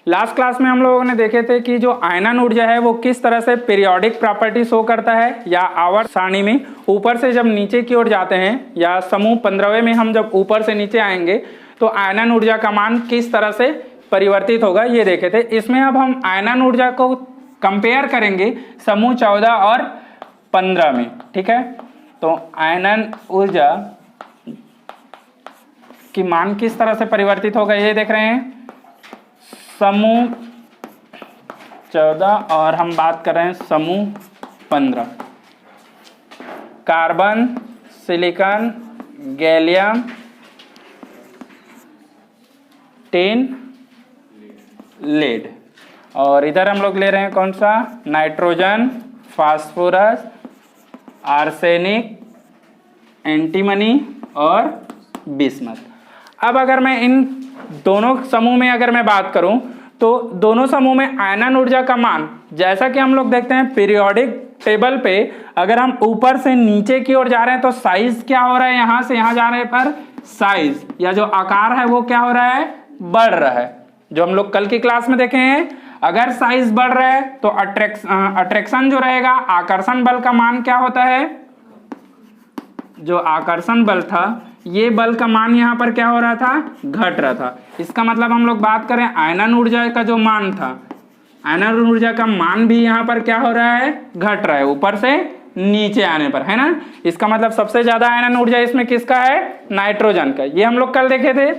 Last class में हम लोगों ने देखे थे कि जो आयनन ऊर्जा है वो किस तरह से पीरियोडिक प्रॉपर्टी शो करता है, या आवर्त सारणी में ऊपर से जब नीचे की ओर जाते हैं, या समूह 15वें में हम जब ऊपर से नीचे आएंगे तो आयनन ऊर्जा का मान किस तरह से परिवर्तित होगा, ये देखे थे। इसमें अब हम आयनन ऊर्जा को कंपेयर करेंगे समूह 14 और 15 में। ठीक है, तो आयनन ऊर्जा की मान किस तरह से परिवर्तित होगा ये देख रहे हैं। समूह 14 और हम बात कर रहे हैं समूह 15। Carbon, silicon, gallium, tin, lead. और इधर हम लोग ले रहे हैं कौन सा, नाइट्रोजन, फास्फोरस, आर्सेनिक, एंटीमनी और बिस्मथ। अब अगर मैं इन दोनों समूह में अगर मैं बात करूं तो दोनों समूह में आयनन ऊर्जा का मान, जैसा कि हम लोग देखते हैं पीरियोडिक टेबल पे, अगर हम ऊपर से नीचे की ओर जा रहे हैं तो साइज क्या हो रहा है, यहां से यहां जाने पर साइज या जो आकार है वो क्या हो रहा है, बढ़ रहा है। जो हम लोग कल की क्लास में देखे हैं, अगर साइज बढ़ रहा है तो अट्रैक्शन जो रहेगा, आकर्षण बल का मान क्या होता है, जो आकर्षण बल था ये बल का मान यहाँ पर क्या हो रहा था, घट रहा था। इसका मतलब हम लोग बात करें आयनन ऊर्जा का जो मान था, आयनन ऊर्जा का मान भी यहाँ पर क्या हो रहा है, घट रहा है ऊपर से नीचे आने पर, है ना। इसका मतलब सबसे ज्यादा आयनन ऊर्जा इसमें किसका है, नाइट्रोजन का। ये हम लोग कल देखे थे।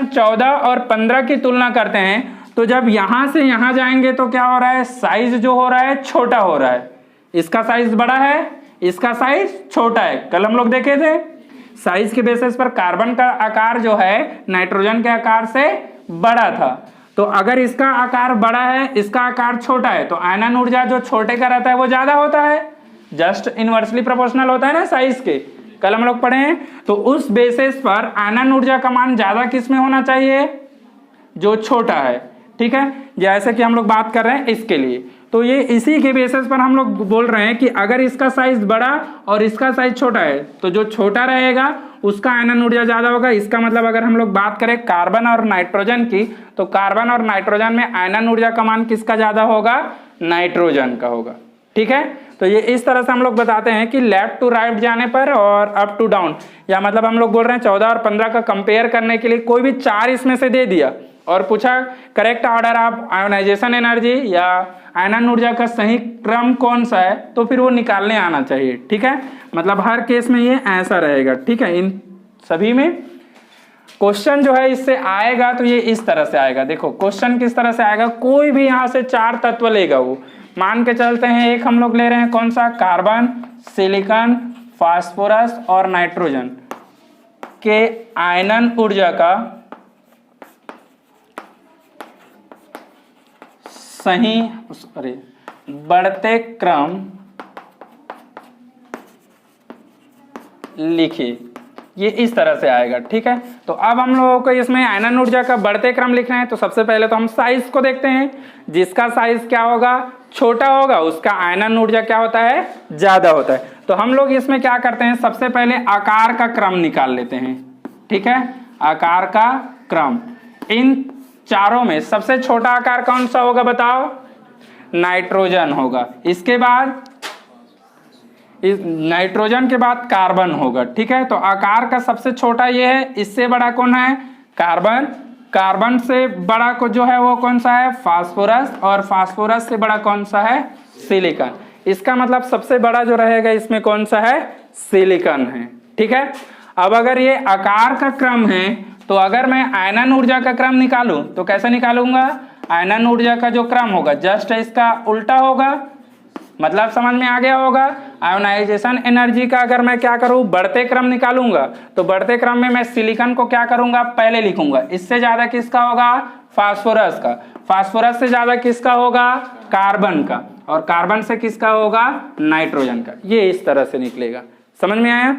14 और 15 की तुलना करते हैं तो जब यहां से यहां जाएंगे तो क्या हो रहा है, साइज जो हो रहा है छोटा हो रहा है। इसका साइज बड़ा है, इसका साइज छोटा है। कल हम लोग देखे थे साइज के बेसिस पर कार्बन का आकार जो है नाइट्रोजन के आकार से बड़ा था। तो अगर इसका आकार बड़ा है, इसका आकार छोटा है, तो आयनन ऊर्जा जो छोटे का रहता है वो ज्यादा होता है, जस्ट इनवर्सली प्रोपोर्शनल होता है ना साइज के। कल हम लोग पढ़े हैं। तो उस बेसिस पर आयनन ऊर्जा का मान ज्यादा किस में होना चाहिए, जो छोटा है। ठीक है, जैसे कि हम लोग बात कर रहे हैं इसके लिए, तो ये इसी के बेसिस पर हम लोग बोल रहे हैं कि अगर इसका साइज बड़ा और इसका साइज छोटा है तो जो छोटा रहेगा उसका आयनन ऊर्जा ज्यादा होगा। इसका मतलब अगर हम लोग बात करें कार्बन और नाइट्रोजन की, तो कार्बन और नाइट्रोजन में आयनन ऊर्जा का मान किसका ज्यादा होगा, नाइट्रोजन का होगा। ठीक है, तो ये इस तरह से हम लोग बताते हैं कि लेफ्ट टू राइट जाने पर और अप टू डाउन, या मतलब हम लोग बोल रहे हैं 14 और 15 का कंपेयर करने के लिए कोई भी 4 इसमें से दे दिया और पूछा correct order of ionisation energy या आयनन ऊर्जा का सही क्रम कौन सा है, तो फिर वो निकालने आना चाहिए। ठीक है, मतलब हर केस में ये ऐसा रहेगा। ठीक है, इन सभी में क्वेश्चन जो है इससे आएगा तो ये इस तरह से आएगा। देखो क्वेश्चन किस तरह से आएगा, कोई भी यहाँ से 4 तत्व लेगा, वो मान के चलते हैं एक हम लोग ले रहे हैं कौन सा, कार्बन, सिलिकॉन, फास्फोरस और नाइट्रोजन के आयनन ऊर्जा का सही बढ़ते क्रम लिखिए। ये इस तरह से आएगा। ठीक है, तो अब हम लोगों को इसमें आयनन ऊर्जा का बढ़ते क्रम लिखना है। तो सबसे पहले तो हम साइज को देखते हैं, जिसका साइज क्या होगा, छोटा होगा, उसका आयनन ऊर्जा क्या होता है, ज्यादा होता है। तो हम लोग इसमें क्या करते हैं, सबसे पहले आकार का क्रम निकाल लेते हैं। ठीक है, आकार का क्रम, इन चारों में सबसे छोटा आकार कौन सा होगा बताओ, नाइट्रोजन होगा। इसके बाद इस नाइट्रोजन के बाद कार्बन होगा। ठीक है, तो आकार का सबसे छोटा ये है, इससे बड़ा कौन है, कार्बन। कार्बन से बड़ा को जो है वो कौन सा है, फास्फोरस। और फास्फोरस से बड़ा कौन सा है, सिलिकॉन। इसका मतलब सबसे बड़ा जो रहेगा इसमें कौन सा है, सिलिकॉन है। ठीक है, अब अगर ये आकार का क्रम है तो अगर मैं आयनन ऊर्जा का क्रम निकालूं तो कैसे निकालूंगा, आयनन ऊर्जा का जो क्रम होगा जस्ट इसका उल्टा होगा। मतलब समझ में आ गया होगा। आयोनाइजेशन एनर्जी का अगर मैं क्या करूं, बढ़ते क्रम निकालूंगा, तो बढ़ते क्रम में मैं सिलिकॉन को क्या करूंगा, पहले लिखूंगा। इससे ज्यादा किसका होगा, फास्फोरस का। फास्फोरस से ज्यादा किसका होगा, कार्बन का। और कार्बन से किसका होगा, नाइट्रोजन का। ये इस तरह से निकलेगा। समझ में आया।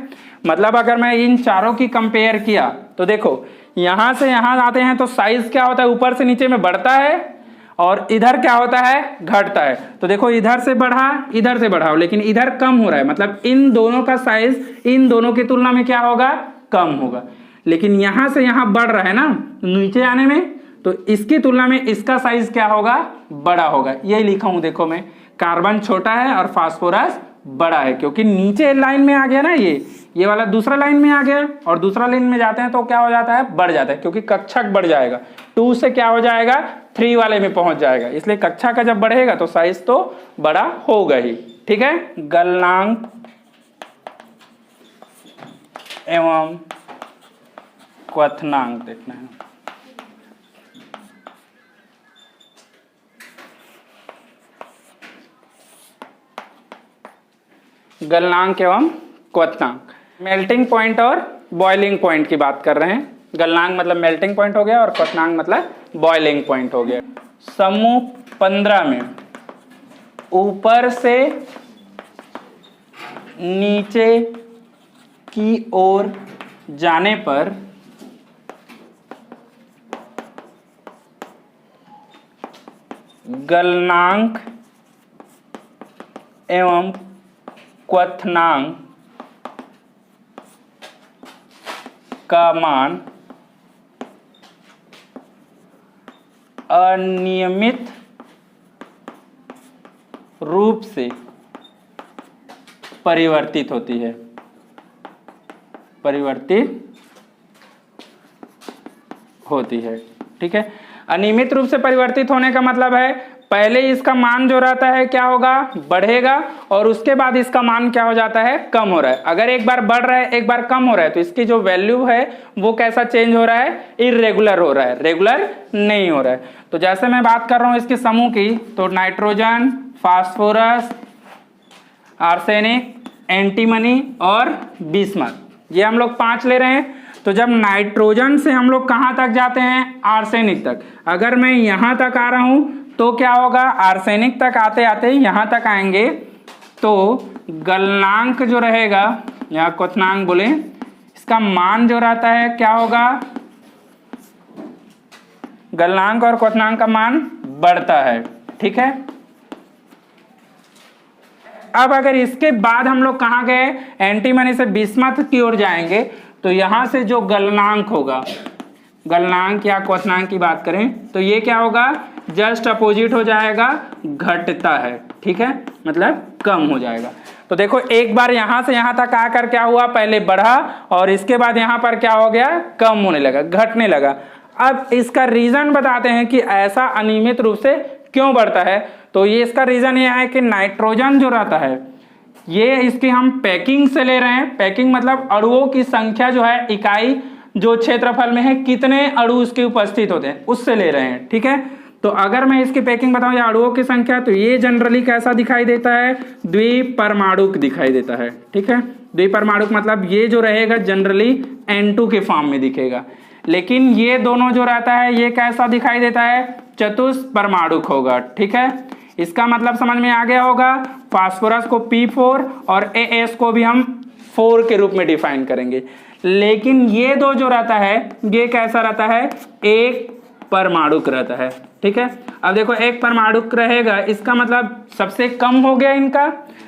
मतलब अगर मैं इन चारों की कंपेयर किया तो देखो यहां से यहां आते हैं तो साइज क्या होता है, ऊपर से नीचे में बढ़ता है, और इधर क्या होता है, घटता है। तो देखो इधर से बढ़ा, इधर से बढ़ाओ, लेकिन इधर कम हो रहा है। मतलब इन दोनों का साइज इन दोनों की तुलना में क्या होगा, कम होगा। लेकिन यहां से यहां बढ़ रहा है ना नीचे आने में, तो इसकी तुलना में इसका साइज क्या होगा, बड़ा होगा। यही लिखा हूं देखो मैं, कार्बन छोटा है और फास्फोरस बड़ा है, क्योंकि नीचे लाइन में आ गया ना, ये वाला दूसरा लाइन में आ गया, और दूसरा लाइन में जाते हैं तो क्या हो जाता है, बढ़ जाता है, क्योंकि कक्षक बढ़ जाएगा, 2 से क्या हो जाएगा, 3 वाले में पहुंच जाएगा। इसलिए कक्षा का जब बढ़ेगा तो साइज तो बड़ा होगा ही। ठीक है, गलनांक एवं क्वथनांक देखना है। गलनांक एवं क्वथनांक, मेल्टिंग पॉइंट और बॉइलिंग पॉइंट की बात कर रहे हैं। गलनांक मतलब मेल्टिंग पॉइंट हो गया और क्वथनांक मतलब बॉइलिंग पॉइंट हो गया। समूह 15 में ऊपर से नीचे की ओर जाने पर गलनांक एवं क्वथनांक का मान अनियमित रूप से परिवर्तित होती है। ठीक है, अनियमित रूप से परिवर्तित होने का मतलब है पहले इसका मान जो रहता है क्या होगा, बढ़ेगा, और उसके बाद इसका मान क्या हो जाता है, कम हो रहा है। अगर एक बार बढ़ रहा है एक बार कम हो रहा है तो इसकी जो वैल्यू है वो कैसा चेंज हो रहा है, इर्रेगुलर हो रहा है, रेगुलर नहीं हो रहा है। तो जैसे मैं बात कर रहा हूं इसके समूह की, तो नाइट्रोजन, फास्फोरस, आर्सेनिक, एंटीमनी और बिस्मथ, ये हम लोग 5 ले रहे हैं। तो जब नाइट्रोजन से हम लोग कहां तक जाते हैं, आर्सेनिक तक, अगर मैं यहां तक आ रहा हूं तो क्या होगा, आर्सेनिक तक आते आते यहां तक आएंगे तो गलनांक जो रहेगा, या क्वथनांक बोले, इसका मान जो रहता है क्या होगा, गलनांक और क्वथनांक का मान बढ़ता है। ठीक है, अब अगर इसके बाद हम लोग कहां गए, एंटीमनी से बिस्मथ की ओर जाएंगे तो यहां से जो गलनांक होगा, गलनांक या क्वथनांक की बात करें तो ये क्या होगा, जस्ट अपोजिट हो जाएगा, घटता है। ठीक है, मतलब कम हो जाएगा। तो देखो एक बार यहां से यहां तक आकर क्या हुआ, पहले बढ़ा और इसके बाद यहां पर क्या हो गया, कम होने लगा, घटने लगा। अब इसका रीजन बताते हैं कि ऐसा अनियमित रूप से क्यों बढ़ता है। तो ये इसका रीजन ये है कि नाइट्रोजन जो रहता है, ये इसकी हम पैकिंग से ले रहे हैं। पैकिंग मतलब अणुओं की संख्या जो है, इकाई जो क्षेत्रफल में है, कितने अणु उसके उपस्थित होते हैं, उससे ले रहे हैं। ठीक है, तो अगर मैं इसकी पैकिंग बताऊं या अणुओं की संख्या, तो ये जनरली कैसा दिखाई देता है, द्विपरमाणुक दिखाई देता है। ठीक है, द्विपरमाणुक मतलब ये जो रहेगा जनरली N2 के फॉर्म में दिखेगा, लेकिन ये दोनों जो रहता है ये कैसा दिखाई देता है, चतुष्परमाणुक होगा। ठीक है, इसका मतलब समझ में आ गया होगा। फास्फोरस को P4 और AS को भी हम 4 के रूप में डिफाइन करेंगे, लेकिन ये दो जो रहता है ये कैसा रहता है, एक परमाणुक रहता है। ठीक है, अब देखो एक परमाणुक रहेगा, इसका मतलब सबसे कम हो गया इनका,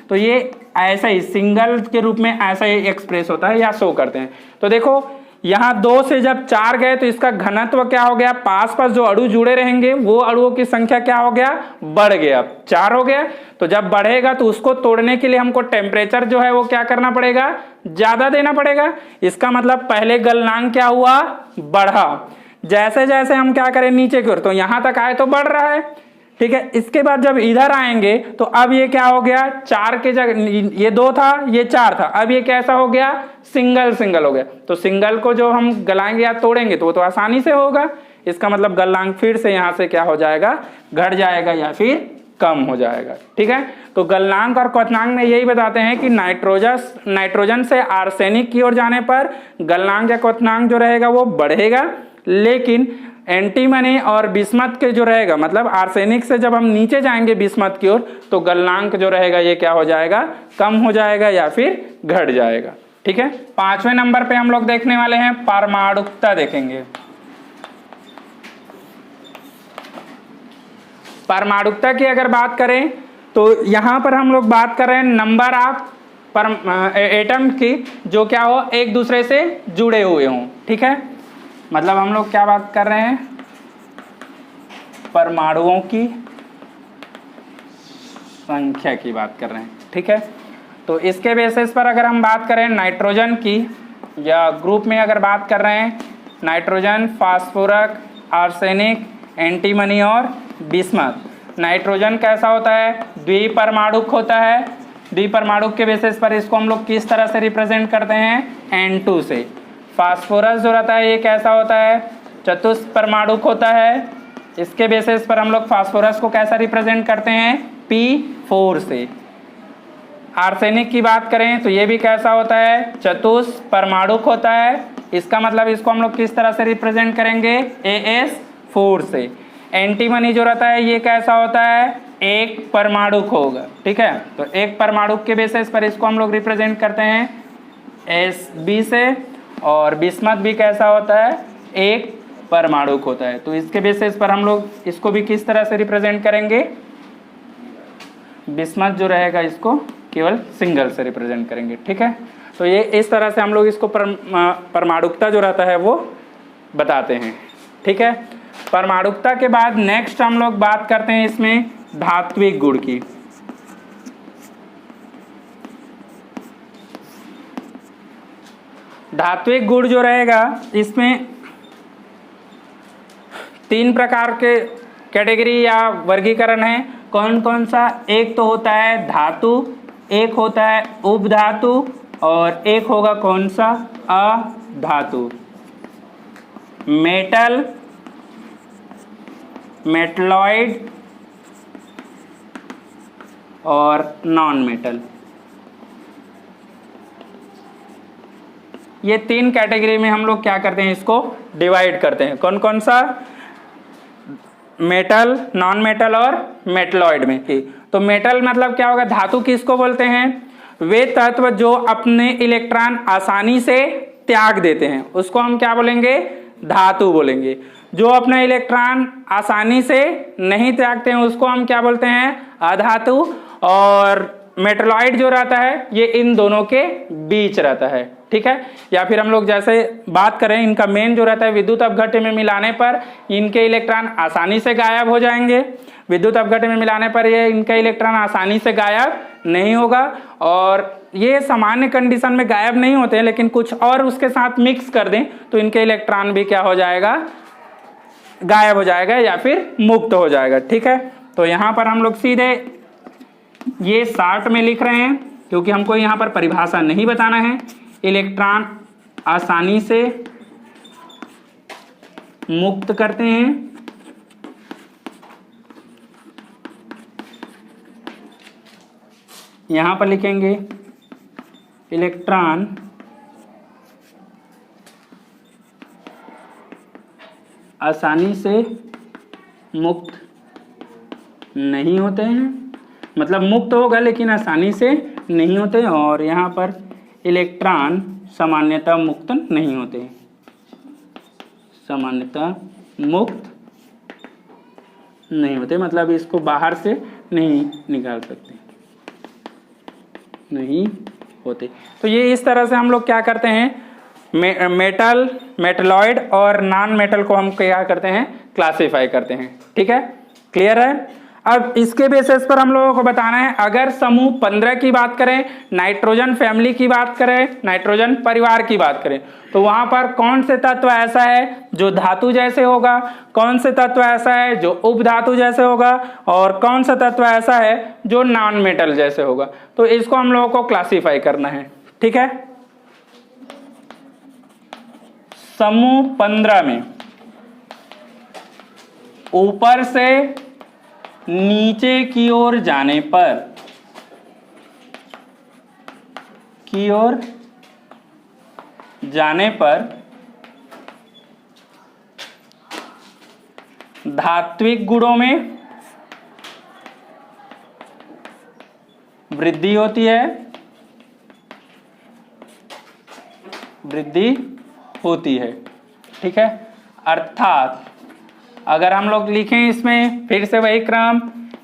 तो ये ऐसा ही सिंगल के रूप में ऐसा ही एक्सप्रेस होता है या शो करते हैं। तो देखो यहाँ 2 से जब 4 गए तो इसका घनत्व क्या हो गया, पास पास जो अणु जुड़े रहेंगे वो अणुओं की संख्या क्या हो गया, बढ़ गया, 4 हो गया। तो जब बढ़ेगा तो उसको तोड़ने के लिए हमको टेम्परेचर जो है वो क्या करना पड़ेगा, ज्यादा देना पड़ेगा। इसका मतलब पहले गलनांक क्या हुआ, बढ़ा, जैसे जैसे हम क्या करें नीचे की ओर, तो यहां तक आए तो बढ़ रहा है। ठीक है, इसके बाद जब इधर आएंगे तो अब ये क्या हो गया, 4 के जगह, ये 2 था ये 4 था, अब ये कैसा हो गया, सिंगल हो गया। तो सिंगल को जो हम गलाएंगे या तोड़ेंगे तो वो तो आसानी से होगा। इसका मतलब गलनांक फिर से यहाँ से क्या हो जाएगा, घट जाएगा या फिर कम हो जाएगा। ठीक है, तो गलनांक और क्वथनांक में यही बताते हैं कि नाइट्रोजन से आर्सेनिक की ओर जाने पर गलनांक या क्वथनांक जो रहेगा वो बढ़ेगा, लेकिन एंटीमनी और बिस्मथ के जो रहेगा, मतलब आर्सेनिक से जब हम नीचे जाएंगे बिस्मथ की ओर, तो गलनांक जो रहेगा ये क्या हो जाएगा, कम हो जाएगा या फिर घट जाएगा। ठीक है, 5वें नंबर पे हम लोग देखने वाले हैं परमाणुकता देखेंगे। परमाणुकता की अगर बात करें तो यहां पर हम लोग बात कर रहे हैं नंबर ऑफ एटम की जो क्या हो, एक दूसरे से जुड़े हुए हों। ठीक है, मतलब हम लोग क्या बात कर रहे हैं, परमाणुओं की संख्या की बात कर रहे हैं, ठीक है। तो इसके बेसिस पर अगर हम बात करें नाइट्रोजन की, या ग्रुप में अगर बात कर रहे हैं नाइट्रोजन, फास्फोरस, आर्सेनिक, एंटीमनी और बिस्मथ। नाइट्रोजन कैसा होता है? द्विपरमाणुक होता है। द्विपरमाणुक के बेसिस पर इसको हम लोग किस तरह से रिप्रेजेंट करते हैं? N2 से। फास्फोरस जो रहता है ये कैसा होता है? चतुष्परमाणुक होता है। इसके बेसिस पर हम लोग फास्फोरस को कैसा रिप्रेजेंट करते हैं? P4 से। आर्सेनिक की बात करें तो ये भी कैसा होता है? चतुष्परमाणुक होता है। इसका मतलब इसको हम लोग किस तरह से रिप्रेजेंट करेंगे? AS4 से। एंटीमनी जो रहता है ये कैसा होता है? एक परमाणुक होगा, ठीक है। तो एक परमाणुक के बेसिस पर इसको हम लोग रिप्रेजेंट करते हैं Sb से। और बिस्मथ भी कैसा होता है? एक परमाणुक होता है। तो इसके बेसिस पर हम लोग इसको भी किस तरह से रिप्रेजेंट करेंगे? बिस्मथ जो रहेगा इसको केवल सिंगल से रिप्रेजेंट करेंगे, ठीक है। तो ये इस तरह से हम लोग इसको परमाणुकता जो रहता है वो बताते हैं, ठीक है। परमाणुकता के बाद नेक्स्ट हम लोग बात करते हैं इसमें धात्विक गुण की। धात्विक गुण जो रहेगा इसमें 3 प्रकार के कैटेगरी या वर्गीकरण है। कौन कौन सा? एक तो होता है धातु, एक होता है उपधातु और एक होगा कौन सा? अधातु। मेटल, मेटलॉइड और नॉन मेटल। ये 3 कैटेगरी में हम लोग क्या करते हैं? इसको डिवाइड करते हैं। कौन कौन सा? मेटल, नॉन मेटल और मेटलॉइड में। तो मेटल मतलब क्या होगा? धातु किसको बोलते हैं? वे तत्व जो अपने इलेक्ट्रॉन आसानी से त्याग देते हैं उसको हम क्या बोलेंगे? धातु बोलेंगे। जो अपना इलेक्ट्रॉन आसानी से नहीं त्यागते हैं उसको हम क्या बोलते हैं? अधातु। और मेटलॉइड जो रहता है ये इन दोनों के बीच रहता है, ठीक है। या फिर हम लोग जैसे बात करें इनका मेन जो रहता है विद्युत अपघट्य में मिलाने पर इनके इलेक्ट्रॉन आसानी से गायब हो जाएंगे। विद्युत अपघट्य में मिलाने पर ये इनका इलेक्ट्रॉन आसानी से गायब नहीं होगा। और ये सामान्य कंडीशन में गायब नहीं होते हैं, लेकिन कुछ और उसके साथ मिक्स कर दें तो इनके इलेक्ट्रॉन भी क्या हो जाएगा? गायब हो जाएगा या फिर मुक्त हो जाएगा, ठीक है। तो यहाँ पर हम लोग सीधे ये शार्ट में लिख रहे हैं क्योंकि हमको यहाँ पर परिभाषा नहीं बताना है। इलेक्ट्रॉन आसानी से मुक्त करते हैं, यहाँ पर लिखेंगे इलेक्ट्रॉन आसानी से मुक्त नहीं होते हैं, मतलब मुक्त होगा लेकिन आसानी से नहीं होते। और यहाँ पर इलेक्ट्रॉन सामान्यतः मुक्त नहीं होते, सामान्यतः मुक्त नहीं होते मतलब इसको बाहर से नहीं निकाल सकते, नहीं होते। तो ये इस तरह से हम लोग क्या करते हैं? मेटल, मेटलॉइड और नॉन मेटल को हम क्या करते हैं? क्लासिफाई करते हैं, ठीक है। क्लियर है? अब इसके बेसिस पर हम लोगों को बताना है, अगर समूह 15 की बात करें, नाइट्रोजन फैमिली की बात करें, नाइट्रोजन परिवार की बात करें, तो वहां पर कौन से तत्व ऐसा है जो धातु जैसे होगा, कौन से तत्व ऐसा है जो उपधातु जैसे होगा और कौन सा तत्व ऐसा है जो नॉन मेटल जैसे होगा। तो इसको हम लोगों को क्लासिफाई करना है, ठीक है। समूह 15 में ऊपर से नीचे की ओर जाने पर, की ओर जाने पर धात्विक गुणों में वृद्धि होती है, वृद्धि होती है, ठीक है। अर्थात अगर हम लोग लिखें इसमें फिर से वही क्रम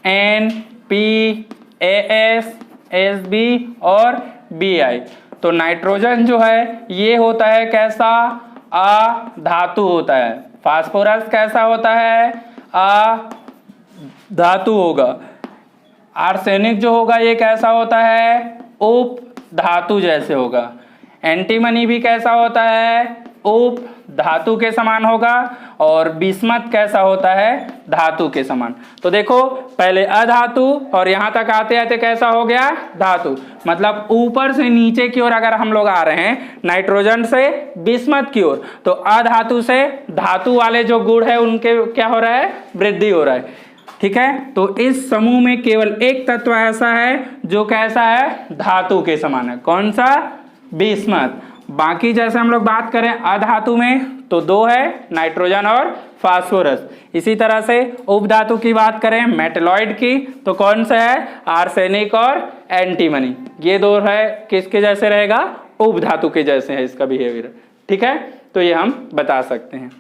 NPAS SB और BI, तो नाइट्रोजन जो है ये होता है कैसा? अधातु होता है। फास्फोरस कैसा होता है? धातु होगा। आर्सेनिक जो होगा ये कैसा होता है, उप धातु जैसे होगा। एंटीमनी भी कैसा होता है, उप धातु के समान होगा। और बिस्मथ कैसा होता है, धातु के समान। तो देखो पहले अधातु और यहां तक आते आते कैसा हो गया, धातु। मतलब ऊपर से नीचे की ओर अगर हम लोग आ रहे हैं नाइट्रोजन से बिस्मथ की ओर, तो अधातु से धातु वाले जो गुण है उनके क्या हो रहा है, वृद्धि हो रहा है। ठीक है, तो इस समूह में केवल एक तत्व ऐसा है जो कैसा है, धातु के समान है। कौन सा, बिस्मथ। बाकी जैसे हम लोग बात करें अधातु में तो दो है, नाइट्रोजन और फास्फोरस। इसी तरह से उपधातु की बात करें मेटलॉइड की तो कौन सा है, आर्सेनिक और एंटीमनी। ये दो है, किसके जैसे रहेगा, उपधातु के जैसे है इसका बिहेवियर। ठीक है, तो ये हम बता सकते हैं।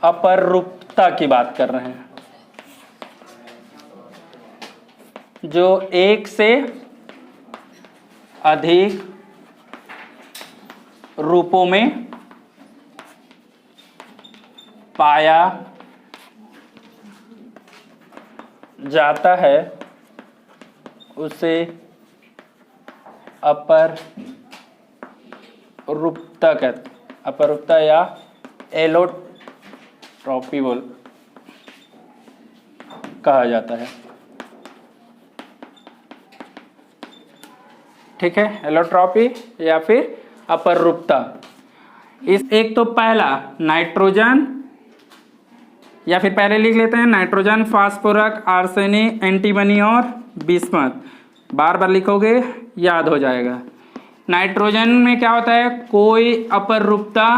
अपरूपता की बात कर रहे हैं, जो एक से अधिक रूपों में पाया जाता है उसे अपरूपता कहते, अपरूपता या एलोट्रॉपी कहा जाता है। ठीक है, एलोट्रॉपी या फिर अपरूपता। इस एक तो पहला नाइट्रोजन, या फिर पहले लिख लेते हैं नाइट्रोजन, फास्फोरस, आर्सेनिक, एंटीमनी और बिस्मथ। बार बार लिखोगे याद हो जाएगा। नाइट्रोजन में क्या होता है, कोई अपरूपता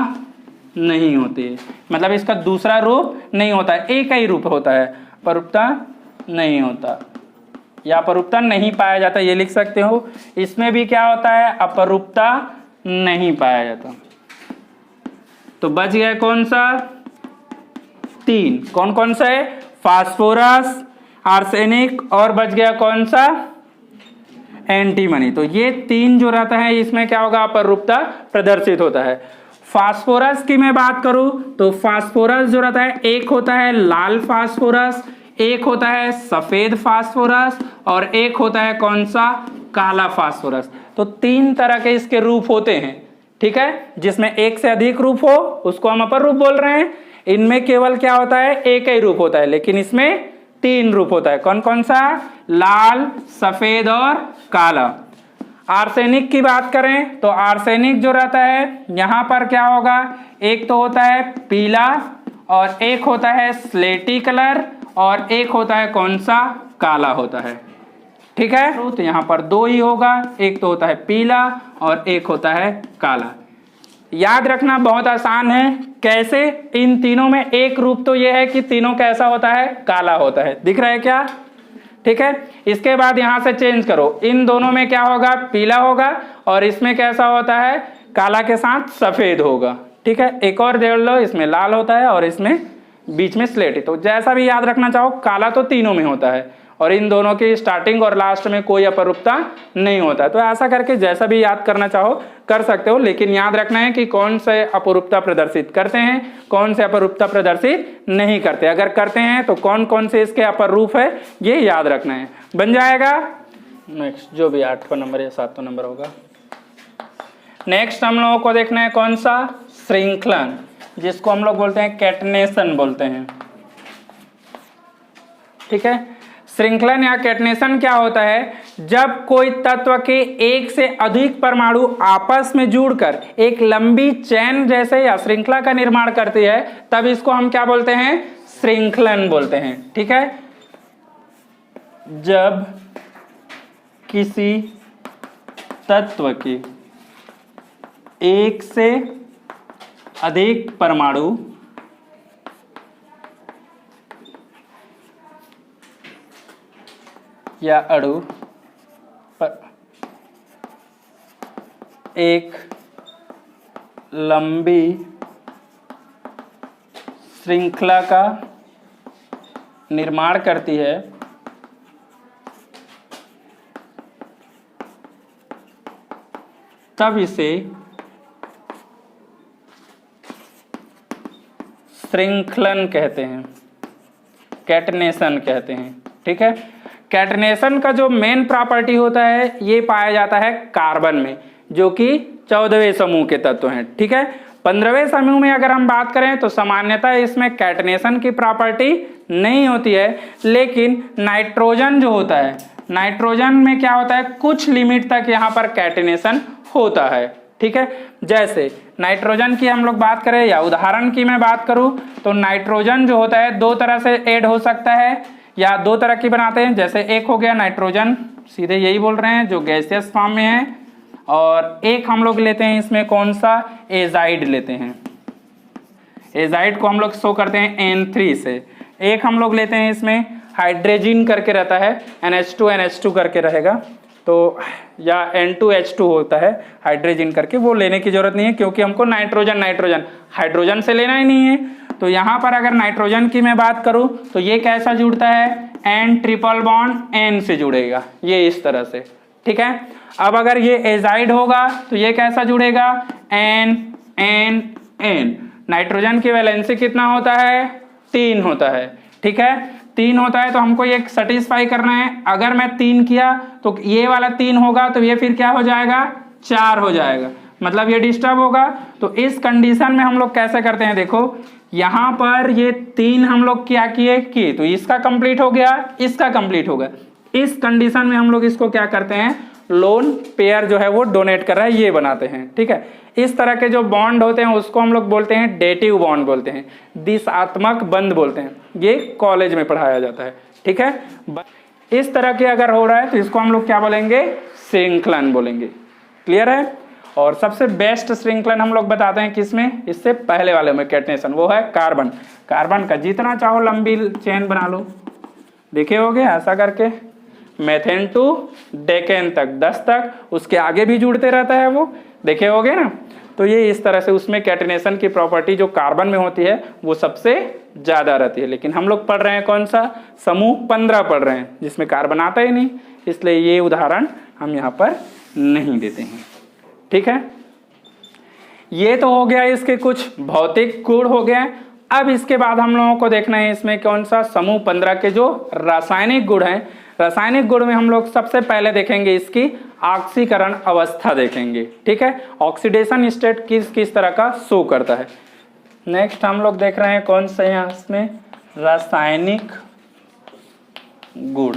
नहीं होती है, मतलब इसका दूसरा रूप नहीं होता है, एक ही रूप होता है, अपरूपता नहीं होता या अपरूपता नहीं पाया जाता, ये लिख सकते हो। इसमें भी क्या होता है, अपरूपता नहीं पाया जाता। तो बच गया कौन सा, तीन। कौन कौन सा है, फास्फोरस, आर्सेनिक और बच गया कौन सा, एंटीमनी। तो ये तीन जो रहता है इसमें क्या होगा, अपरूपता प्रदर्शित होता है। फास्फोरस की मैं बात करूं तो फास्फोरस जो रहता है, एक होता है लाल फास्फोरस, एक होता है सफेद फास्फोरस और एक होता है कौन सा, काला फास्फोरस। तो तीन तरह के इसके रूप होते हैं। ठीक है, जिसमें एक से अधिक रूप हो उसको हम अपर रूप बोल रहे हैं। इनमें केवल क्या होता है, एक ही रूप होता है, लेकिन इसमें तीन रूप होता है। कौन कौन सा, लाल, सफेद और काला। आर्सेनिक की बात करें तो आर्सेनिक जो रहता है यहां पर क्या होगा, एक तो होता है पीला और एक होता है स्लेटी कलर और एक होता है कौन सा, काला होता है। ठीक है, तो यहां पर दो ही होगा, एक तो होता है पीला और एक होता है काला। याद रखना बहुत आसान है, कैसे, इन तीनों में एक रूप तो यह है कि तीनों कैसा होता है, काला होता है। दिख रहा है क्या, ठीक है। इसके बाद यहां से चेंज करो, इन दोनों में क्या होगा, पीला होगा और इसमें कैसा होता है, काला के साथ सफेद होगा। ठीक है, एक और देख लो, इसमें लाल होता है और इसमें बीच में स्लेटी। तो जैसा भी याद रखना चाहो, काला तो तीनों में होता है और इन दोनों की स्टार्टिंग और लास्ट में कोई अपरूपता नहीं होता है। तो ऐसा करके जैसा भी याद करना चाहो कर सकते हो, लेकिन याद रखना है कि कौन से अपरूपता प्रदर्शित करते हैं, कौन से अपरूपता प्रदर्शित नहीं करते। अगर करते हैं तो कौन कौन से इसके अपरूप है ये याद रखना है, बन जाएगा। नेक्स्ट जो भी 8वां नंबर या 7वां नंबर होगा। नेक्स्ट हम लोगों को देखना है कौन सा, श्रृंखलन, जिसको हम लोग बोलते हैं कैटनेशन बोलते हैं। ठीक है, श्रृंखलन या कैटनेशन क्या होता है, जब कोई तत्व के एक से अधिक परमाणु आपस में जुड़कर एक लंबी चैन जैसे या श्रृंखला का निर्माण करती है, तब इसको हम क्या बोलते हैं, श्रृंखलन बोलते हैं। ठीक है, जब किसी तत्व की एक से अधिक परमाणु या अणु पर एक लंबी श्रृंखला का निर्माण करती है, तब इसे श्रृंखलन कहते हैं, कैटनेशन कहते हैं। ठीक है, कैटनेशन का जो मेन प्रॉपर्टी होता है ये पाया जाता है कार्बन में, जो कि 14वें समूह के तत्व हैं। ठीक है, 15वें समूह में अगर हम बात करें तो सामान्यतः इसमें कैटनेशन की प्रॉपर्टी नहीं होती है, लेकिन नाइट्रोजन जो होता है, नाइट्रोजन में क्या होता है, कुछ लिमिट तक यहाँ पर कैटनेशन होता है। ठीक है, जैसे नाइट्रोजन की हम लोग बात करें या उदाहरण की मैं बात करूं तो नाइट्रोजन जो होता है दो तरह से ऐड हो सकता है या दो तरह की बनाते हैं। जैसे एक हो गया नाइट्रोजन, सीधे यही बोल रहे हैं, जो गैसियस फॉर्म में है, और एक हम लोग लेते हैं इसमें कौन सा, एजाइड लेते हैं। एजाइड को हम लोग शो करते हैं N3 से। एक हम लोग लेते हैं इसमें हाइड्रोजन करके रहता है, NH2 करके रहेगा, तो या N2H2 होता है हाइड्रोजन करके, वो लेने की जरूरत नहीं है क्योंकि हमको नाइट्रोजन हाइड्रोजन से लेना ही नहीं है। तो यहाँ पर अगर नाइट्रोजन की मैं बात करूँ तो ये कैसा जुड़ता है, N ट्रिपल बॉन्ड N से जुड़ेगा, ये इस तरह से। ठीक है, अब अगर ये एजाइड होगा तो ये कैसा जुड़ेगा, N N N। नाइट्रोजन की वैलेंसी कितना होता है, 3 होता है। ठीक है, 3 होता है तो हमको ये सेटिस्फाई करना है। अगर मैं 3 किया तो ये वाला 3 होगा तो ये फिर क्या हो जाएगा, 4 हो जाएगा, मतलब ये डिस्टर्ब होगा। तो इस कंडीशन में हम लोग कैसे करते हैं, देखो यहाँ पर ये 3 हम लोग क्या किए तो इसका कंप्लीट हो गया, इसका कंप्लीट हो गया। इस कंडीशन में हम लोग इसको क्या करते हैं, लोन पेयर जो है वो डोनेट कर रहा है, ये बनाते हैं। ठीक है, इस तरह के जो बॉन्ड होते हैं उसको हम लोग बोलते हैं डेटिव बॉन्ड बोलते हैं, दिशात्मक बंध बोलते हैं, ये कॉलेज में पढ़ाया जाता है। ठीक है, इस तरह के अगर हो रहा है तो इसको हम लोग क्या बोलेंगे, श्रृंखलन बोलेंगे। क्लियर है, और सबसे बेस्ट श्रृंखलन हम लोग बताते हैं किसमें, इससे पहले वाले में कैटनेशन, वो है कार्बन। कार्बन का जितना चाहो लंबी चेन बना लो, देखे होगे ऐसा करके, मेथेन टू डेकेन तक 10 तक, उसके आगे भी जुड़ते रहता है वो, देखे होगे ना। तो ये इस तरह से उसमें कैटनेशन की प्रॉपर्टी जो कार्बन में होती है वो सबसे ज्यादा रहती है। लेकिन हम लोग पढ़ रहे हैं कौन सा, समूह 15 पढ़ रहे हैं जिसमें कार्बन आता ही नहीं, इसलिए ये उदाहरण हम यहाँ पर नहीं देते हैं। ठीक है, ये तो हो गया इसके कुछ भौतिक गुण हो गए। अब इसके बाद हम लोगों को देखना है इसमें कौन सा, समूह 15 के जो रासायनिक गुण हैं। रासायनिक गुण में हम लोग सबसे पहले देखेंगे इसकी ऑक्सीकरण अवस्था देखेंगे। ठीक है, ऑक्सीडेशन स्टेट किस किस तरह का शो करता है। नेक्स्ट हम लोग देख रहे हैं कौन सा यहाँ इसमें, रासायनिक गुण।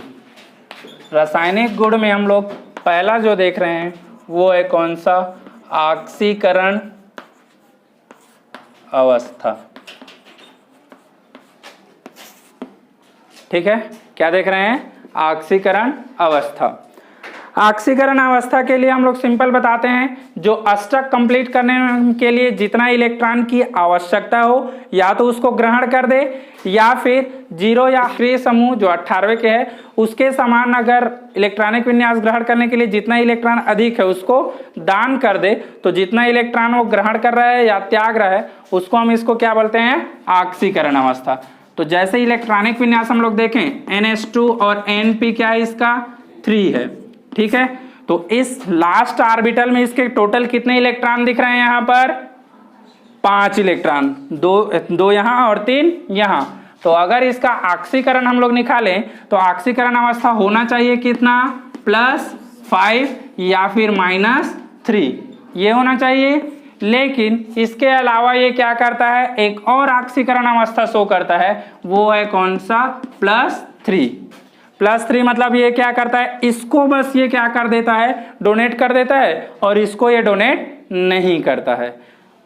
रासायनिक गुण में हम लोग पहला जो देख रहे हैं वो है कौन सा, ऑक्सीकरण अवस्था। ठीक है, क्या देख रहे हैं, ऑक्सीकरण अवस्था। ऑक्सीकरण अवस्था के लिए हम लोग सिंपल बताते हैं, जो अष्टक कंप्लीट करने के लिए जितना इलेक्ट्रॉन की आवश्यकता हो या तो उसको ग्रहण कर दे, या फिर 0 या सक्रिय समूह जो 18वें के है उसके समान अगर इलेक्ट्रॉनिक विन्यास ग्रहण करने के लिए जितना इलेक्ट्रॉन अधिक है उसको दान कर दे, तो जितना इलेक्ट्रॉन वो ग्रहण कर रहा है या त्याग रहा है उसको हम इसको क्या बोलते हैं, ऑक्सीकरण अवस्था। तो जैसे इलेक्ट्रॉनिक विन्यास हम लोग देखें, NH2 और Np क्या है, इसका 3 है। ठीक है, तो इस लास्ट ऑर्बिटल में इसके टोटल कितने इलेक्ट्रॉन दिख रहे हैं, यहाँ पर 5 इलेक्ट्रॉन, 2 यहाँ और 3 यहाँ। तो अगर इसका ऑक्सीकरण हम लोग निकालें तो ऑक्सीकरण अवस्था होना चाहिए कितना, +5 या फिर -3, ये होना चाहिए। लेकिन इसके अलावा ये क्या करता है, एक और ऑक्सीकरण अवस्था शो करता है, वो है कौन सा, +3। +3 मतलब ये क्या करता है, इसको बस ये क्या कर देता है, डोनेट कर देता है, और इसको ये डोनेट नहीं करता है।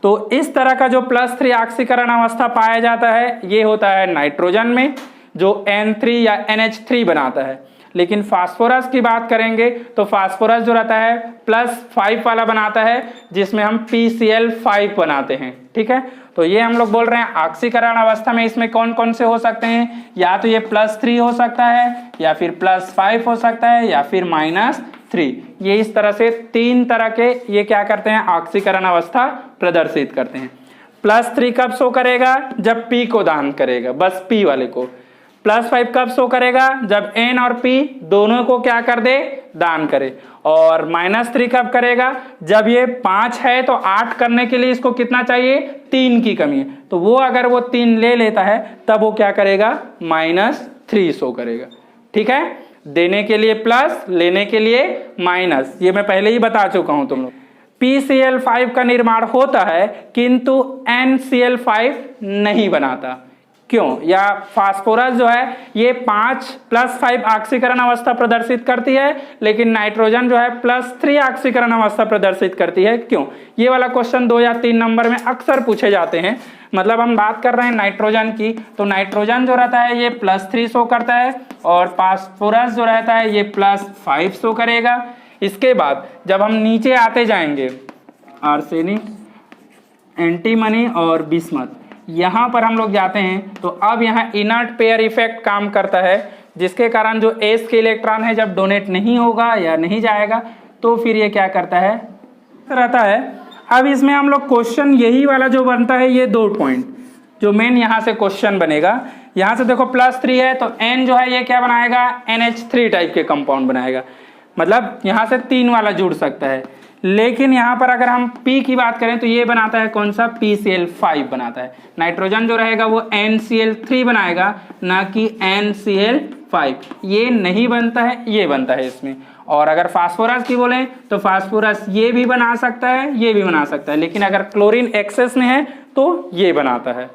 तो इस तरह का जो +3 ऑक्सीकरण अवस्था पाया जाता है ये होता है नाइट्रोजन में, जो N3 या NH3 बनाता है। लेकिन फास्फोरस की बात करेंगे तो फास्फोरस जो रहता है +5 वाला बनाता है, जिसमें हम PCl5 बनाते हैं। ठीक है, तो ये हम लोग बोल रहे हैं ऑक्सीकरण अवस्था में इसमें कौन कौन से हो सकते हैं, या तो ये +3 हो सकता है, या फिर +5 हो सकता है, या फिर -3। ये इस तरह से 3 तरह के ये क्या करते हैं, ऑक्सीकरण अवस्था प्रदर्शित करते हैं। +3 कब शो करेगा, जब P को दान करेगा, बस P वाले को। +5 कब शो करेगा? जब n और p दोनों को क्या कर दे? दान करे। और -3 कब करेगा? जब ये 5 है तो 8 करने के लिए इसको कितना चाहिए? 3 की कमी है, तो वो अगर वो 3 ले लेता है तब वो क्या करेगा? -3 शो करेगा। ठीक है, देने के लिए प्लस, लेने के लिए माइनस, ये मैं पहले ही बता चुका हूं तुम लोग। PCl5 का निर्माण होता है किंतु NCl5 नहीं बनाता। क्यों? या फास्फोरस जो है ये 5+5 ऑक्सीकरण अवस्था प्रदर्शित करती है, लेकिन नाइट्रोजन जो है +3 ऑक्सीकरण अवस्था प्रदर्शित करती है। क्यों? ये वाला क्वेश्चन 2 या 3 नंबर में अक्सर पूछे जाते हैं। मतलब हम बात कर रहे हैं नाइट्रोजन की, तो नाइट्रोजन जो रहता है ये +3 शो करता है और फास्फोरस जो रहता है ये +5 शो करेगा। इसके बाद जब हम नीचे आते जाएंगे, आर्सेनिक, एंटीमनी और बिस्मथ, यहाँ पर हम लोग जाते हैं तो अब यहाँ इनर्ट पेयर इफेक्ट काम करता है, जिसके कारण जो एस के इलेक्ट्रॉन है जब डोनेट नहीं होगा या नहीं जाएगा तो फिर ये क्या करता है? रहता है। अब इसमें हम लोग क्वेश्चन यही वाला जो बनता है, ये 2 पॉइंट जो मेन यहाँ से क्वेश्चन बनेगा। यहाँ से देखो +3 है तो n जो है ये क्या बनाएगा? NH3 टाइप के कंपाउंड बनाएगा, मतलब यहाँ से 3 वाला जुड़ सकता है। लेकिन यहाँ पर अगर हम P की बात करें तो ये बनाता है कौन सा? PCl5 बनाता है। नाइट्रोजन जो रहेगा वो NCl3 बनाएगा, ना कि NCl5। ये नहीं बनता है, ये बनता है इसमें। और अगर फास्फोरस की बोलें तो फास्फोरस ये भी बना सकता है, ये भी बना सकता है, लेकिन अगर क्लोरीन एक्सेस में है तो ये बनाता है।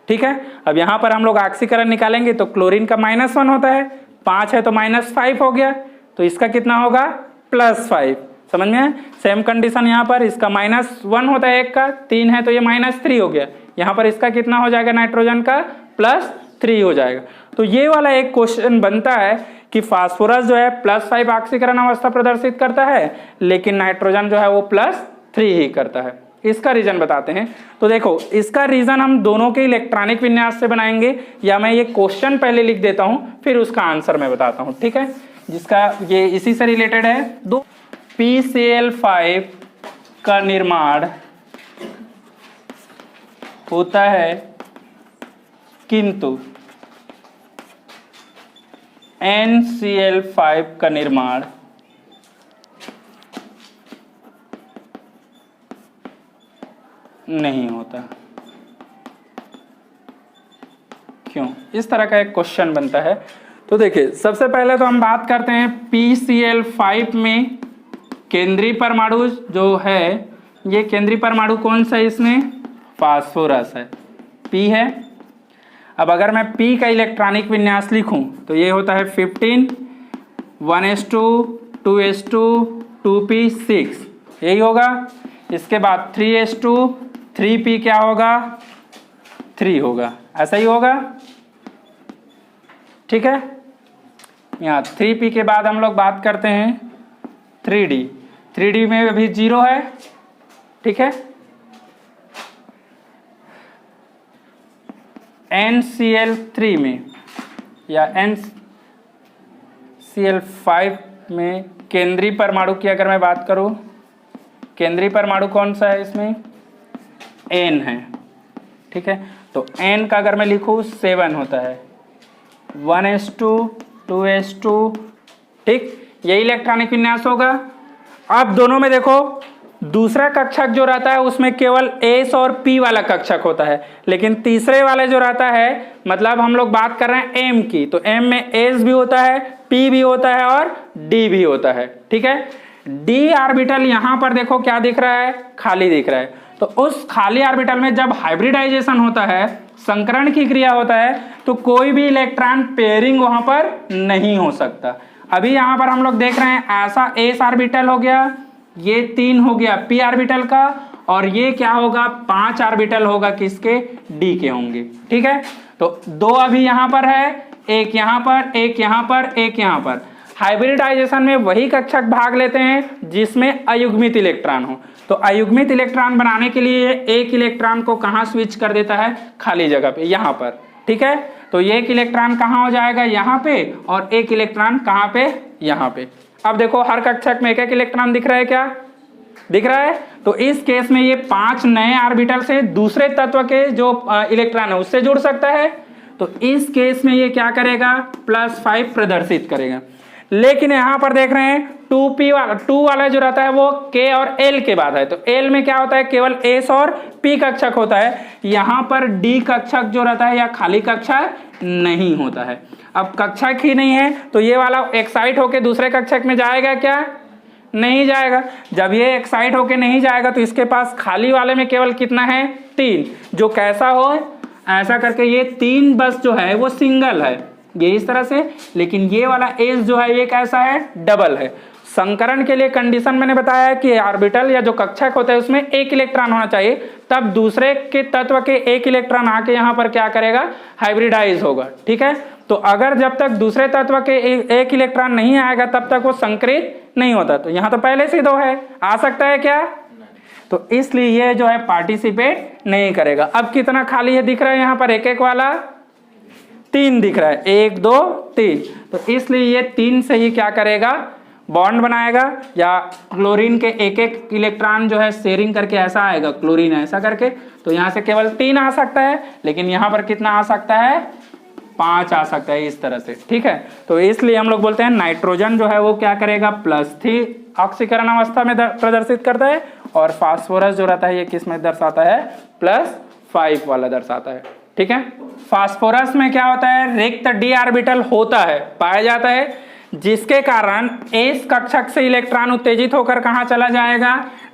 ठीक है, अब यहाँ पर हम लोग ऑक्सीकरण निकालेंगे तो क्लोरीन का -1 होता है, 5 है तो -5 हो गया, तो इसका कितना होगा? +5। समझ में? सेम कंडीशन यहाँ पर, इसका -1 होता है, एक का 3 है तो ये -3 हो गया। यहाँ पर इसका कितना हो जाएगा? नाइट्रोजन का +3 हो जाएगा। तो ये वाला एक क्वेश्चन बनता है कि फास्फोरस जो है +5 ऑक्सीकरण अवस्था प्रदर्शित करता है, लेकिन नाइट्रोजन जो है वो +3 ही करता है। इसका रीजन बताते हैं। तो देखो, इसका रीजन हम दोनों के इलेक्ट्रॉनिक विन्यास से बनाएंगे, या मैं ये क्वेश्चन पहले लिख देता हूं फिर उसका आंसर मैं बताता हूं। ठीक है, जिसका ये इसी से रिलेटेड है। दो PCl5 का निर्माण होता है किंतु NCl5 का निर्माण नहीं होता। क्यों? इस तरह का एक क्वेश्चन बनता है। तो देखिए, सबसे पहले तो हम बात करते हैं PCl5 में केंद्रीय परमाणु जो है, ये केंद्रीय परमाणु कौन सा है? इसमें फास्फोरस है, P है। अब अगर मैं P का इलेक्ट्रॉनिक विन्यास लिखूं तो ये होता है 15, 1s2, 2s2, 2p6, यही होगा। इसके बाद 3s2, 3p क्या होगा? 3 होगा, ऐसा ही होगा। ठीक है, यहाँ 3p के बाद हम लोग बात करते हैं 3d। 3d में अभी 0 है। ठीक है, NCl3 में या NCl5 में केंद्रीय परमाणु की अगर मैं बात करूं, केंद्रीय परमाणु कौन सा है? इसमें N है। ठीक है, तो N का अगर मैं लिखूं 7 होता है, 1s2, 2s2। ठीक, ये इलेक्ट्रॉनिक विन्यास होगा। अब दोनों में देखो, दूसरा कक्षक जो रहता है उसमें केवल S और P वाला कक्षक होता है, लेकिन तीसरे वाले जो रहता है, मतलब हम लोग बात कर रहे हैं M की, तो M में S भी होता है, P भी होता है और D भी होता है। ठीक है, D ऑर्बिटल यहाँ पर देखो क्या दिख रहा है? खाली दिख रहा है। तो उस खाली ऑर्बिटल में जब हाइब्रिडाइजेशन होता है, संकरण की क्रिया होता है, तो कोई भी इलेक्ट्रॉन पेयरिंग वहां पर नहीं हो सकता। अभी यहाँ पर हम लोग देख रहे हैं ऐसा S ऑर्बिटल हो गया, ये 3 हो गया P ऑर्बिटल का, और ये क्या होगा? 5 ऑर्बिटल होगा किसके? D के होंगे। ठीक है, तो 2 अभी यहाँ पर है, एक यहाँ पर, एक यहाँ पर, एक यहाँ पर। हाइब्रिडाइजेशन में वही कक्षक भाग लेते हैं जिसमें अयुग्मित इलेक्ट्रॉन हो। तो अयुग्मित इलेक्ट्रॉन बनाने के लिए एक इलेक्ट्रॉन को कहाँ स्विच कर देता है? खाली जगह पे, यहाँ पर। ठीक है, तो ये एक इलेक्ट्रॉन कहाँ हो जाएगा? यहाँ पे, और एक इलेक्ट्रॉन कहाँ पे? यहाँ पे। अब देखो, हर कक्षक में एक एक इलेक्ट्रॉन दिख रहा है, क्या दिख रहा है? तो इस केस में ये 5 नए ऑर्बिटल से दूसरे तत्व के जो इलेक्ट्रॉन है उससे जुड़ सकता है। तो इस केस में ये क्या करेगा, +5 प्रदर्शित करेगा। लेकिन यहां पर देख रहे हैं 2p वाला 2 वाला जो रहता है वो k और l के बाद है, तो l में क्या होता है, केवल s और p कक्षक होता है। यहां पर d कक्षक जो रहता है या खाली कक्षक नहीं होता है। अब कक्षक ही नहीं है तो ये वाला एक्साइट होके दूसरे कक्षक में जाएगा क्या, नहीं जाएगा। जब ये एक्साइट होके नहीं जाएगा तो इसके पास खाली वाले में केवल कितना है, 3, जो कैसा हो ऐसा करके ये 3 बस जो है वो सिंगल है, ये इस तरह से। लेकिन ये वाला एस जो है ये कैसा है, डबल है। संकरण के लिए कंडीशन मैंने बताया है कि ऑर्बिटल या जो कक्षक होता है उसमें 1 इलेक्ट्रॉन होना चाहिए, तब दूसरे के तत्व के 1 इलेक्ट्रॉन आके यहाँ पर क्या करेगा, हाइब्रिडाइज होगा। ठीक है, तो अगर जब तक दूसरे तत्व के 1 इलेक्ट्रॉन नहीं आएगा तब तक वो संकरित नहीं होता। तो यहाँ तो पहले से 2 है, आ सकता है क्या, तो इसलिए ये जो है पार्टिसिपेट नहीं करेगा। अब कितना खाली है दिख रहा है, यहाँ पर 1-1 वाला 3 दिख रहा है, 1 2 3, तो इसलिए ये 3 से ही क्या करेगा, बॉन्ड बनाएगा। या क्लोरीन के 1-1 इलेक्ट्रॉन जो है शेयरिंग करके ऐसा आएगा, क्लोरीन ऐसा करके, तो यहाँ से केवल 3 आ सकता है, लेकिन यहाँ पर कितना आ सकता है, 5 आ सकता है इस तरह से। ठीक है, तो इसलिए हम लोग बोलते हैं नाइट्रोजन जो है वो क्या करेगा, +3 ऑक्सीकरण अवस्था में प्रदर्शित करता है, और फास्फोरस जो रहता है ये किस में दर्शाता है, +5 वाला दर्शाता है। ठीक है, फास्फोरस में क्या होता है, रिक्त d ऑर्बिटल होता है, पाया जाता है, जिसके कारण s कक्षक से इलेक्ट्रॉन उत्तेजित होकर कहां चला जाएगा,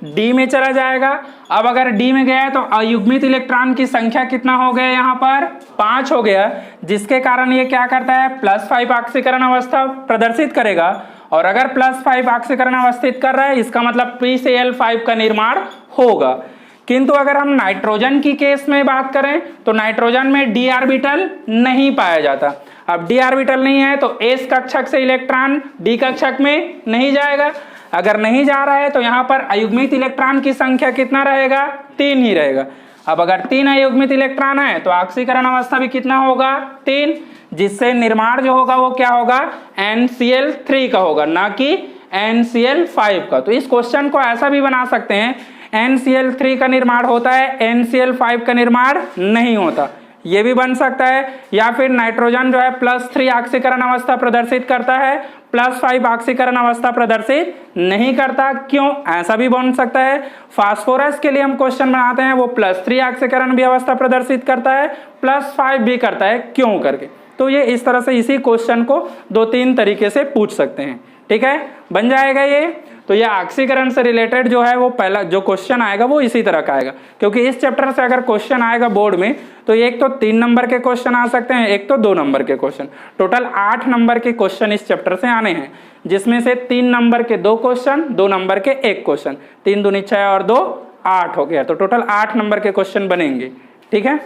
d में चला जाएगा। अब अगर d में गया है तो अयुग्मित इलेक्ट्रॉन की संख्या कितना हो गया, यहाँ पर 5 हो गया, जिसके कारण ये क्या करता है, +5 ऑक्सीकरण अवस्था प्रदर्शित करेगा। और अगर +5 ऑक्सीकरण अवस्थित कर रहा है इसका मतलब PCl5 का निर्माण होगा। किंतु अगर हम नाइट्रोजन की केस में बात करें तो नाइट्रोजन में d ऑर्बिटल नहीं पाया जाता। अब d ऑर्बिटल नहीं है तो s कक्षक से इलेक्ट्रॉन d कक्षक में नहीं जाएगा। अगर नहीं जा रहा है तो यहाँ पर अयुग्मित इलेक्ट्रॉन की संख्या कितना रहेगा, 3 ही रहेगा। अब अगर 3 अयुग्मित इलेक्ट्रॉन है तो ऑक्सीकरण अवस्था भी कितना होगा, 3, जिससे निर्माण जो होगा वो क्या होगा, NCl3 का होगा, ना कि NCl5 का। तो इस क्वेश्चन को ऐसा भी बना सकते हैं, NCl3 का निर्माण होता है, NCl5 का निर्माण नहीं होता, ये भी बन सकता है। या फिर नाइट्रोजन जो है +3 ऑक्सीकरण अवस्था प्रदर्शित करता है, +5 ऑक्सीकरण अवस्था प्रदर्शित नहीं करता, क्यों, ऐसा भी बन सकता है। फास्फोरस के लिए हम क्वेश्चन बनाते हैं, वो +3 ऑक्सीकरण भी अवस्था प्रदर्शित करता है, +5 भी करता है, क्यों करके। तो ये इस तरह से इसी क्वेश्चन को 2-3 तरीके से पूछ सकते हैं। ठीक है, बन जाएगा ये। तो ये ऑक्सीकरण से रिलेटेड जो है वो पहला जो क्वेश्चन आएगा वो इसी तरह का आएगा, क्योंकि इस चैप्टर से अगर क्वेश्चन आएगा बोर्ड में तो एक तो 3 नंबर के क्वेश्चन आ सकते हैं, एक तो 2 नंबर के क्वेश्चन, टोटल 8 नंबर के क्वेश्चन इस चैप्टर से आने हैं, जिसमें से 3 नंबर के 2 क्वेश्चन, 2 नंबर के 1 क्वेश्चन, 3 दूनी 6 और 2 8 हो गया, तो टोटल 8 नंबर के क्वेश्चन बनेंगे। ठीक है।